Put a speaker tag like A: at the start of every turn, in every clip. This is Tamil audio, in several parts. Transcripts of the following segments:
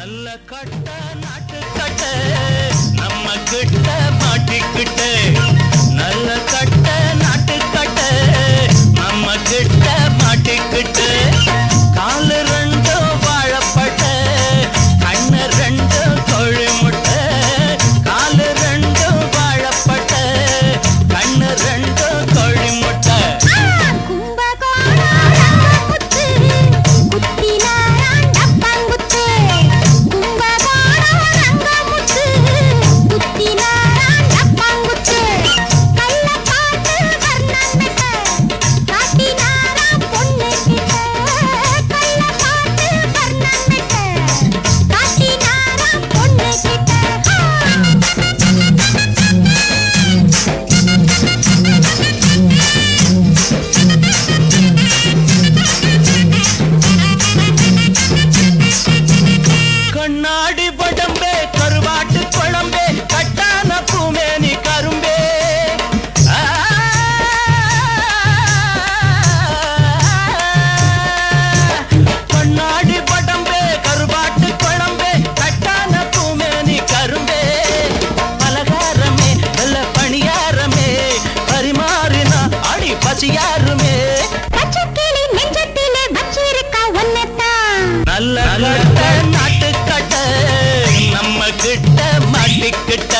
A: நல்ல கட்ட நாட்டு கட்ட நம்ம கிட்ட மாட்டிக்கிட்ட நல்ல கட்ட நாட்டு கட்ட நம்ம கிட்ட மாட்டிக்கிட்ட காலு ரெண்டு வாழப்பட்ட கண்ணு ரெண்டு கோழி முட்டை காலு ரெண்டு வாழப்பட்ட கண்ணு ரெண்டு கோழி முட்டை கண்ணாடி படம்பே கருவாட்டு குழம்பே கட்டான பூமேனி கரும்பே கண்ணாடி படம்பே கருவாட்டு குழம்பே கட்டான பூமேனி கரும்பே பலகாரமே நல்ல பணியாரமே பரிமாறினா அடி பசியாருமே நல்ல கட்ட நாட்டு கட்ட நம்ம கிட்ட மாட்டிக்கிட்ட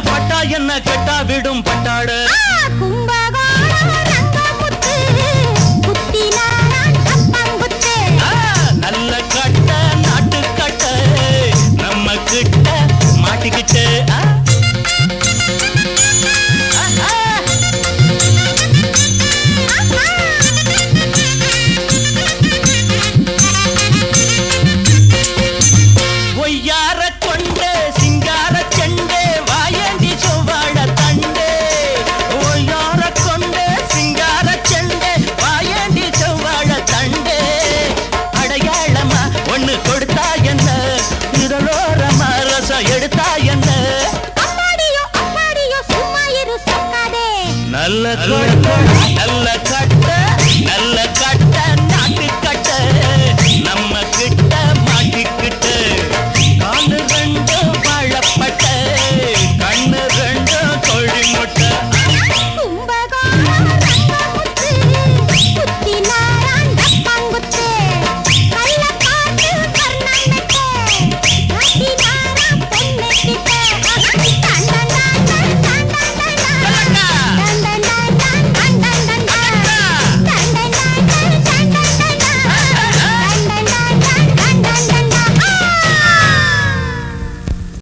A: பட்டா என்ன கெட்டா விடும் பட்டாடு நல்ல கட்ட நாட்டு கட்ட நம்ம கிட்ட மாட்டிக்கிட்டு ஒய்யார கொண்டு சிங்கார செண்டே வாயண்டி சுவாழ தண்டே ஒய்யார கொண்டு சிங்கார செண்டே வாயண்டி சுவாழ தண்டே அடையாளமா ஒண்ணு கொடுத்தா என்ன இதழோரமா ரசம் எடுத்தா என்ன நல்ல